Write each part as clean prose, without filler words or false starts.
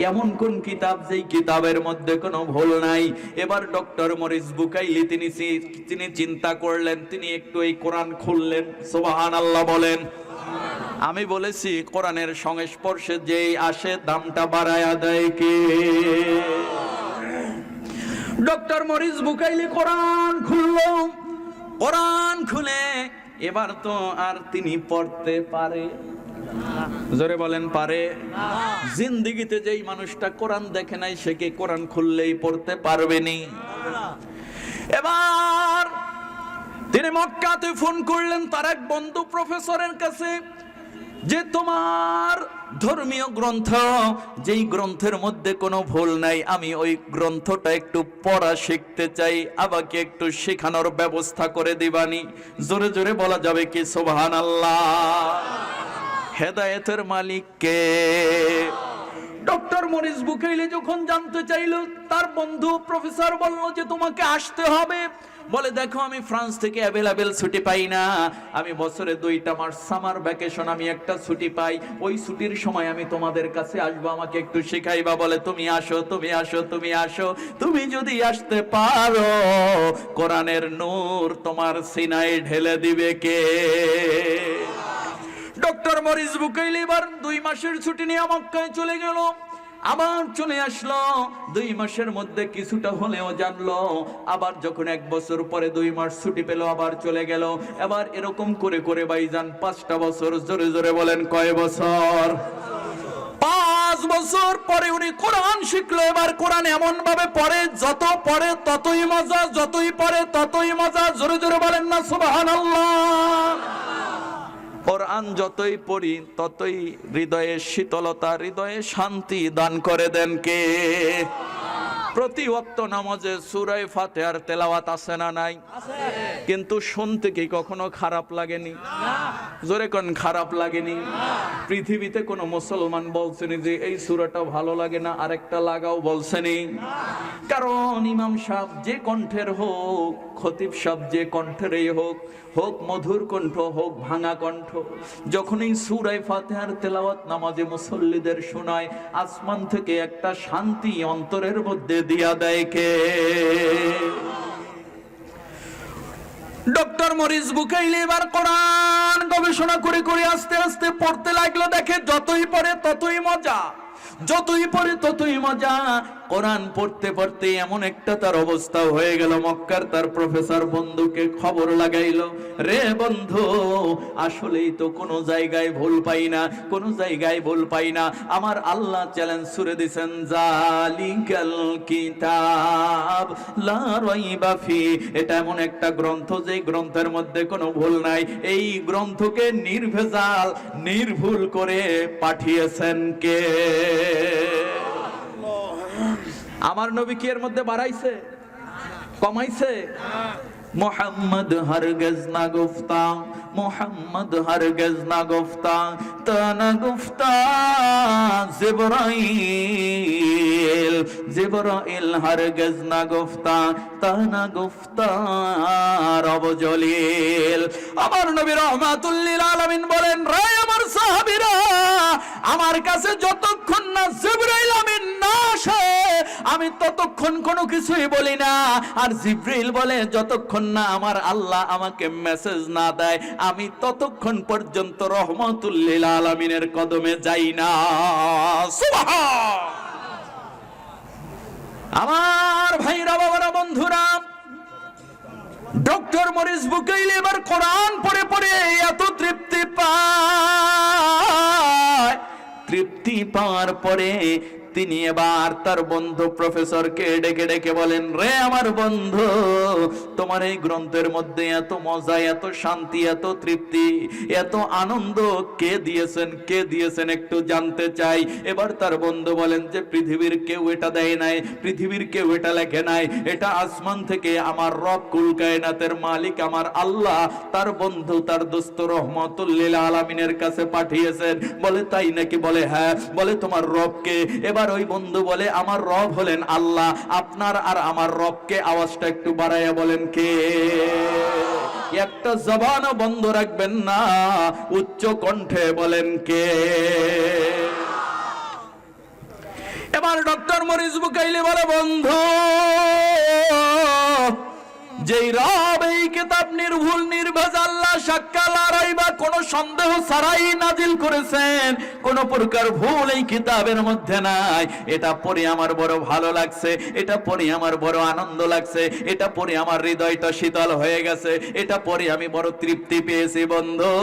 এমন কোন কিতাব যেই কিতাবের মধ্যে কোনো ভুল নাই? এবার ডক্টর মরিস বুকাইলি তিনি চিন্তা করলেন, তিনি একটু এই কোরআন খুললেন। সুবহানাল্লাহ বলেন। আমি বলেছি কোরআনের সংস্পর্শে যেই আসে দামটা বাড়ায়া দেয় কে? ডক্টর মরিস বুকাইলি কোরআন খুললো। কোরআন খুলে এবার তো আর তিনি পড়তে পারে? জোরে বলেন পারে? জিন্দেগিতে যেই মানুষটা কোরআন দেখে নাই সে কি কোরআন খুললেই পড়তে পারবেনি? এবার তিনি মক্কাতে ফোন করলেন তার এক বন্ধু প্রফেসরের কাছে, যে তোমার ধর্মীয় গ্রন্থ, যেই গ্রন্থের মধ্যে কোনো ভুল নাই, আমি ওই গ্রন্থটা একটু পড়া শিখতে চাই, আমাকে একটু শেখানোর ব্যবস্থা করে দিবানি? জোরে জোরে বলা যাবে কি সুবহানাল্লাহ? হেদায়েতের মালিক কে? ডক্টর মরিস বুকাইলি যখন জানতে চাইল, তার বন্ধু প্রফেসর বলল যে তোমাকে আসতে হবে। বলে দেখো আমি ফ্রান্স থেকে অ্যাভেলেবেল ছুটি পাই না, আমি বছরে 2টা মাস সামার ভ্যাকেশন আমি একটা ছুটি পাই, ওই ছুটির সময় আমি তোমাদের কাছে আসবো, আমাকে একটু শেখাইবা। বলে তুমি আসো, তুমি আসো, তুমি আসো, তুমি যদি আসতে পারো কোরআনের নূর তোমার সিনায় ঢেলে দিবে কে? ডক্টর মরিস বুকাইলি এবার 2 মাসের ছুটি নিয়ে মক্কায় চলে গেল। আবার চলে আসলো, 2 মাসের মধ্যে কিছুটা হলেও জানলো। আবার যখন 1 বছর পরে 2 মাস ছুটি পেল আবার চলে গেল। এবার এরকম করে করে ভাইজান 5টা বছর। জোরে জোরে বলেন কয় বছর? 5 বছর পরে উনি কোরআন শিখলো। এবার কোরআন এমন ভাবে পড়ে, যত পড়ে ততই মজা, যতই পড়ে ততই মজা। জোরে জোরে বলেন না সুবহানাল্লাহ? কোরআন যতই পড়ি ততই হৃদয়ে শীতলতা, হৃদয়ে শান্তি দান করে দেন কে? প্রতি ওয়াক্ত নামাজে সূরা ফাতিহার তেলাওয়াত আছে না নাই? কিন্তু শুনতে কি কখনো খারাপ লাগেনি? জোরে কোন খারাপ লাগেনি? পৃথিবীতে কোনো মুসলমান বলছেনি যে এই সূরাটা ভালো লাগে না, আরেকটা লাগাও? বলছেনি? কারণ ইমাম সাহেব যে কণ্ঠের হোক, খতিব সাহেব যে কণ্ঠেরই হোক, হোক মধুর কণ্ঠ হোক ভাঙা কণ্ঠ, যখন এই সূরা ফাতিহার তেলাওয়াত নামাজে মুসল্লিদের শোনায়, আসমান থেকে একটা শান্তি অন্তরের মধ্যে দিয়া দেয় কে? ডক্টর মরিস বুকাইলি এবার কোরআন গবেষণা করে করে আস্তে আস্তে পড়তে লাগলো। দেখে যতই পড়ে ততই মজা, যতই পড়ে ততই মজা। কোরআন পড়তে পড়তে এমন একটা তার অবস্থা হয়ে গেল, মক্কার তার প্রফেসর বন্ধুকে খবর লাগাইলো, রে বন্ধু আসলেই তো কোনো জায়গায় ভুল পাই না, কোনো জায়গায় ভুল পাই না। আমার আল্লাহ চ্যালেঞ্জ ছুড়ে দিয়েছেন, জালিকাল কিতাব লা রাইবা ফি, এটা এমন একটা গ্রন্থ যে গ্রন্থের মধ্যে কোনো ভুল নাই। এই গ্রন্থকে নির্ভেজাল নির্ভুল করে পাঠিয়েছেন কে? আমার নবী কি এর মধ্যে বাড়াইছে, কমাইছে? মোহাম্মদ হরগজ না গুফতা, মোহাম্মদ হরগজ না গুফতা, তানা গুফতা জিবরাইল, জিবরাইল হরগজ না গুফতা, তানা গুফতা রব জলিল। আমার নবী রাহমাতুল লিল আলামিন বলেন, রে আমার সাহাবীরা, আমার কাছে যতক্ষণ না জিবরাইল আমিন না আসে আমি ততক্ষণ কোনো কিছুই বলি না। আর জিবরাইল বলে, যতক্ষণ না আমার আল্লাহ আমাকে মেসেজ না দেয় আমি ততক্ষণ পর্যন্ত রহমাতুল লিল আলামিনের কদমে যাই না। সুবহান! আমার ভাইরা, বাবারা, বন্ধুরা, ডক্টর মরিস বুকাইলি এবার কোরআন পড়ে পড়ে এত তৃপ্তি পায়, তৃপ্তি পাওয়ার পরে তিনি এবার তার বন্ধু প্রফেসরকে ডেকে ডেকে বলেন, রে আমার বন্ধু, তোমার এই গ্রন্থের মধ্যে এত মজা, এত শান্তি, এত তৃপ্তি, এত আনন্দ কে দিয়েছেন, কে দিয়েছেন একটু জানতে চাই। এবার তার বন্ধু বলেন যে পৃথিবীর কেউ এটা দেয় নাই, পৃথিবীর কেউ এটা লেখে নাই, এটা আসমান থেকে আমার রব কুল কায়নাতের মালিক আমার আল্লাহ তার বন্ধু, তার দোস্ত রহমাতুল লিল আলামিনের কাছে পাঠিয়েছেন। বলে তাই নাকি? বলে হ্যাঁ। বলে তোমার রবকে? এবার ওই বন্ধু বলে, আমার রব হলেন আল্লাহ। আপনার আর আমার রবকে আওয়াজটা একটু বাড়াইয়া বলেন কে? একটা জবানও বন্ধ রাখবেন না, উচ্চ কণ্ঠে বলেন কে? এবার ডক্টর মরিস বুকাইলি বলে, বন্ধু, যেই রব এই কিতাব নির্ভুল নির্ভেজাল শাক্কাল আরাইবা কোন সন্দেহ ছাড়াই নাজিল করেছেন, কোন প্রকার ভুল এই কিতাবের মধ্যে নাই। এটা পড়ে আমার বড় ভালো লাগছে, এটা পড়ে আমার বড় আনন্দ লাগছে, এটা পড়ে আমার হৃদয়টা শীতল হয়ে গেছে, এটা পড়ে আমি বড় তৃপ্তি পেয়েছি। বন্ধু,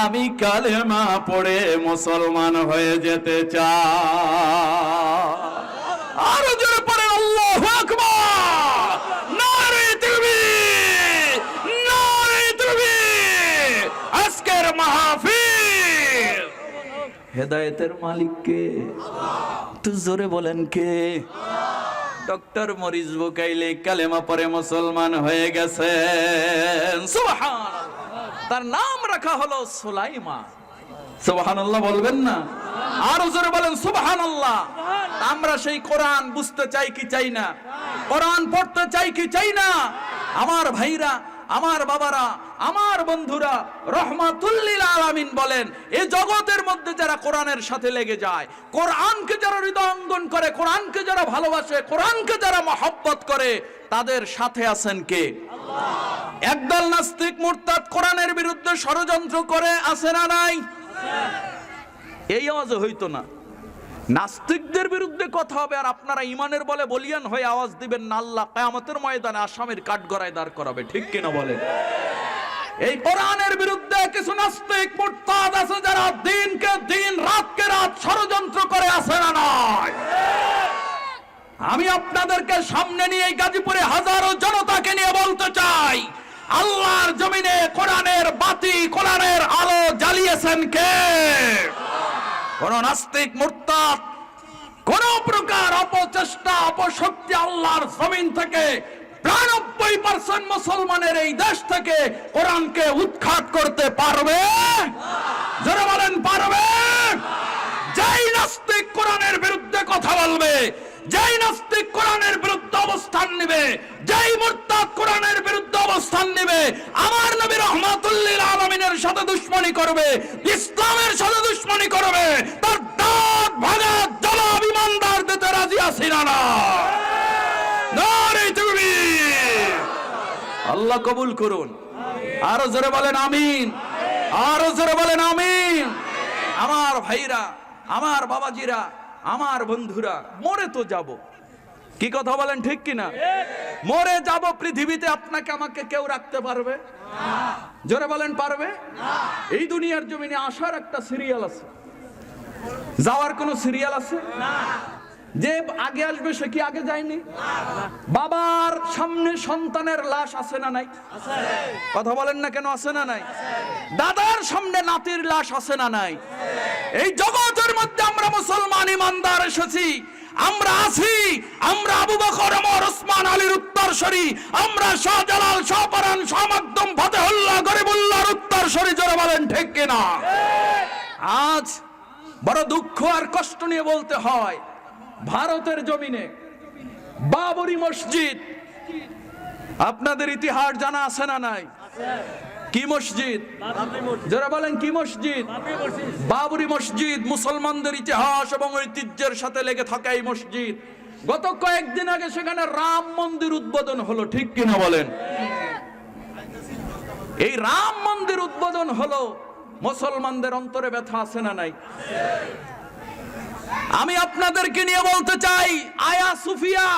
আমি কালেমা পড়ে মুসলমান হয়ে যেতে চাই। আরো জোরে পড়ে আল্লাহু আকবার। আজকের মাহফিল হেদায়েতের মালিক কে? তো জোরে বলেন কে? ডক্টর মরিস বুকাইলি কালেমা পড়ে মুসলমান হয়ে গেছেন। সুবহানাল্লাহ। তার নাম রাখা হলো সুলাইমান। সুবহানাল্লাহ বলবেন না? আরো জোরে বলেন সুবহানাল্লাহ। আমরা সেই কোরআন বুঝতে চাই কি চাই না? কোরআন পড়তে চাই কি চাই না? আমার ভাইরা, আমার বাবারা, আমার বন্ধুরা, রহমাতুল লিল আলামিন বলেন, এই জগতের মধ্যে যারা কোরআনের সাথে লেগে যায়, কোরআনকে যারা হৃদয়ঙ্গম করে, কোরআনকে যারা ভালোবাসে, কোরআনকে যারা মহব্বত করে, তাদের সাথে আছেন কে? আল্লাহ। একদল নাস্তিক মুরতাদ কোরআনের বিরুদ্ধে ষড়যন্ত্র করে, আছে না নাই? এই আওয়াজে হইতো না। নাস্তিকদের বিরুদ্ধে কথা হবে আর আপনারা ইমানের বলে বলিয়ান হয়ে আওয়াজ দিবেন না, আল্লাহ কিয়ামতের ময়দানে আসামির কাঠগড়ায় দাঁড় করাবে। ঠিক কিনা বলেন? এই কোরআনের বিরুদ্ধে কিছু নাস্তিক মুরতাদ আছে যারা দিনকে দিন রাতকে রাত ষড়যন্ত্র করে, আছে না নাই? আমি আপনাদেরকে সামনে নিয়ে গাজীপুরে হাজারো জনতাকে নিয়ে বলতে চাই, আল্লাহর জমিনে কোরআনের বাতি, কোরআনের আলো জ্বালিয়েছেন কে? কোন নাস্তিক মুরতাদ কোন প্রকার অপচেষ্টা, অপশক্তি আল্লাহর জমিন থেকে ৯২% মুসলমানের এই দেশ থেকে কোরআনকে উৎখাত করতে পারবে? যারা বলেন পারবে? যেই নাস্তিক কোরআনের বিরুদ্ধে কথা বলবে, যেই নাস্তিক কোরআনের বিরুদ্ধে অবস্থান নেবে, যেই মুরতাদ কোরআনের বিরুদ্ধে অবস্থান নেবে, আমার নবী রহমাতুল লিল আলামিনের সাথে দুশমনি করবে, ইসলামের সাথে দুশমনি করবে, তার দাঁত ভাঙা জবাব ইমানদার দিতে রাজি আছি না? নারে তাকবীর। আল্লাহ কবুল করুন। আরো জোরে বলেন আমিন। আরো জোরে বলেন আমিন। আমার ভাইরা, আমার বাবাজিরা, আমার বন্ধুরা, মরে তো যাব, কি কথা বলেন ঠিক কিনা? মরে যাব। পৃথিবীতে আপনাকে আমাকে কেউ রাখতে পারবে? জোরে বলেন পারবে? এই দুনিয়ার জমিনে আসার একটা সিরিয়াল আছে, যাওয়ার কোন সিরিয়াল আছে? যে আগে আসবে সে কি আগে যায়নি? বাবার সামনে সন্তানের লাশ আছে না নাই? কথা বলেন না কেন? আছে না নাই? দাদার সামনে নাতির লাশ আছে না নাই? এই জগতের মধ্যে আমরা মুসলমান ইমানদার এসেছি, আমরা আছি, আমরা আবু বকর, ওমর, ওসমান, আলীর উত্তরসূরি, আমরা শাহজালাল, শাহপরান, শাহ মাকদুম, ফতেহুল্লাহ, গরিবুল্লাহর উত্তরসূরি। জোরে বলেন ঠিক কিনা? আজ বড় দুঃখ আর কষ্ট নিয়ে বলতে হয়, ভারতের জমিনে বাবরি মসজিদ, আপনাদের ইতিহাস জানা আছে না নাই? কি মসজিদ? যারা বলেন কি মসজিদ? বাবরি মসজিদ। মুসলমানদের ইতিহাস এবং ঐতিহ্যের সাথে লেগে থাকা এই মসজিদ, গত কয়েকদিন আগে সেখানে রাম মন্দির উদ্বোধন হলো। ঠিক কিনা বলেন? এই রাম মন্দির উদ্বোধন হলো, মুসলমানদের অন্তরে ব্যথা আছে না নাই? আমি আপনাদেরকে নিয়ে বলতে চাই, আয়া সুফিয়া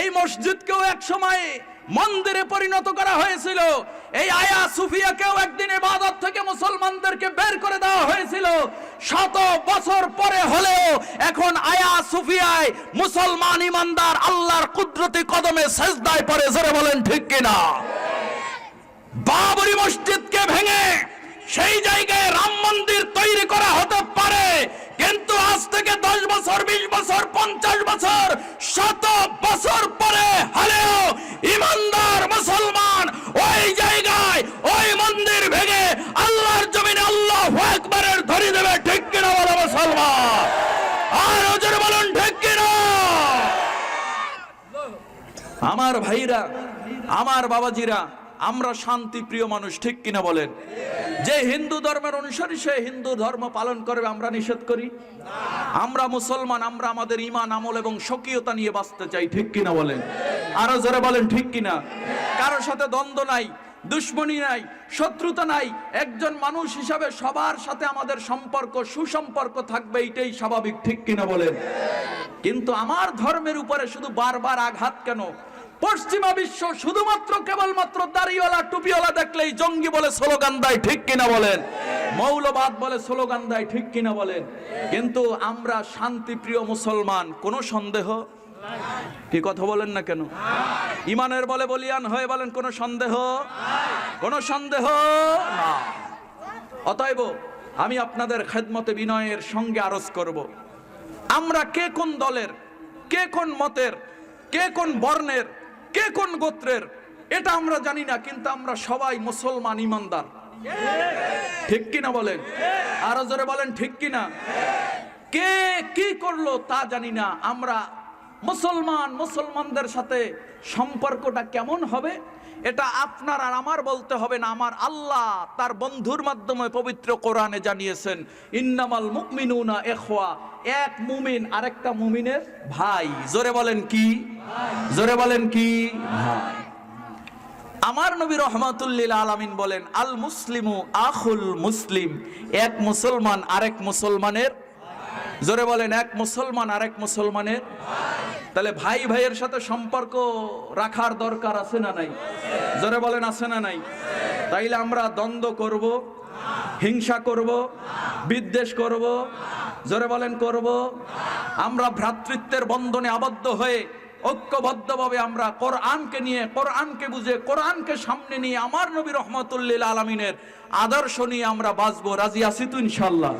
এই মসজিদকেও এক সময় মন্দিরে পরিণত করা হয়েছিল। এই আয়া সুফিয়াকেও একদিন ইবাদত থেকে মুসলমানদেরকে বের করে দেওয়া হয়েছিল। 100 বছর পরে হলেও এখন আয়া সুফিয়ায় মুসলমান ইমানদার আল্লাহর কুদরতি কদমে সেজদায় পড়ে। জোরে বলেন ঠিক কিনা? বাবরি মসজিদকে ভেঙে সেই জায়গায় রাম মন্দির তৈরি করা হতে পারে, কিন্তু আজ থেকে 10 বছর, 20 বছর, 50 বছর, 100 বছর পরে হলেও ইমানদার মুসলমান ওই জায়গায় ওই মন্দির ভেঙে আল্লাহর জমিনে আল্লাহু আকবারের ধ্বনি দেবে। ঠিক কিনা বলো মুসলমান? আর জোরে বলুন ঠিক কিনা? আমার ভাইরা, আমার বাবাজিরা, আমরা শান্তি প্রিয় মানুষ। ঠিক কিনা বলেন? যে হিন্দু ধর্মের অনুসারী সে হিন্দু ধর্ম পালন করবে, আমরা নিষেধ করি? আমরা মুসলমান, আমরা আমাদের ঈমান আমল এবং স্বকীয়তা নিয়ে বাঁচতে চাই, ঠিক কিনা বলেন? আরো জোরে বলেন ঠিক কিনা? কারোর সাথে দ্বন্দ্ব নাই, দুশ্মনী নাই, শত্রুতা নাই। একজন মানুষ হিসাবে সবার সাথে আমাদের সম্পর্ক, সুসম্পর্ক থাকবে, এটাই স্বাভাবিক, ঠিক কিনা বলেন? কিন্তু আমার ধর্মের উপরে শুধু বারবার আঘাত কেন? পশ্চিমা বিশ্ব শুধুমাত্র কেবলমাত্র দাড়িওয়ালা টুপিওয়ালা দেখলেই জঙ্গি বলে স্লোগান দেয়, ঠিক কিনা বলেন? মৌলবাদ বলে স্লোগান দেয়, ঠিক কিনা বলেন? কিন্তু আমরা শান্তিপ্রিয় মুসলমান, কোনো সন্দেহ কি? কথা বলেন না কেন? ইমানের বলে বলিয়ান হয়ে বলেন, কোনো সন্দেহ? কোনো সন্দেহ না। অতএব আমি আপনাদের খেদমতে বিনয়ের সঙ্গে আরজ করব, আমরা কে কোন দলের, কে কোন মতের, কে কোন বর্ণের, কে কোন গোত্রের, এটা আমরা জানি না, কিন্তু আমরা সবাই মুসলমান ইমানদার, ঠিক কিনা বলেন? আরো জোরে বলেন ঠিক কিনা? কে কি করলো তা জানি না, আমরা মুসলমান। মুসলমানদের সাথে সম্পর্কটা কেমন হবে এটা আপনার আর আমার বলতে হবে না, আমার আল্লাহ তার বন্ধুর মাধ্যমে পবিত্র কোরআনে জানিয়েছেন, ইন্নামাল মুমিনুনা ইখওয়া, এক মুমিন আরেকটা মুমিনের ভাই। জোরে বলেন কি? জোরে বলেন কি? ভাই। আমার নবী রহমাতুল লিল আলামিন বলেন, আল মুসলিমু আখুল মুসলিম, এক মুসলমান আরেক মুসলমানের, জোরে বলেন, এক মুসলমান আরেক মুসলমানের। তাহলে ভাই ভাইয়ের সাথে সম্পর্ক রাখার দরকার আছে না নাই? জোরে বলেন আছে না নাই? তাইলে আমরা দ্বন্দ্ব করব, হিংসা করব, বিদ্বেষ করব, জোরে বলেন করব? আমরা ভ্রাতৃত্বের বন্ধনে আবদ্ধ হয়ে ঐক্যবদ্ধভাবে আমরা কোরআনকে নিয়ে, কোরআনকে বুঝে, কোরআনকে সামনে নিয়ে, আমার নবী রহমাতুল লিল আলামিনের আদর্শ নিয়ে আমরা বাঁচবো। রাজি আছি তো ইনশাআল্লাহ?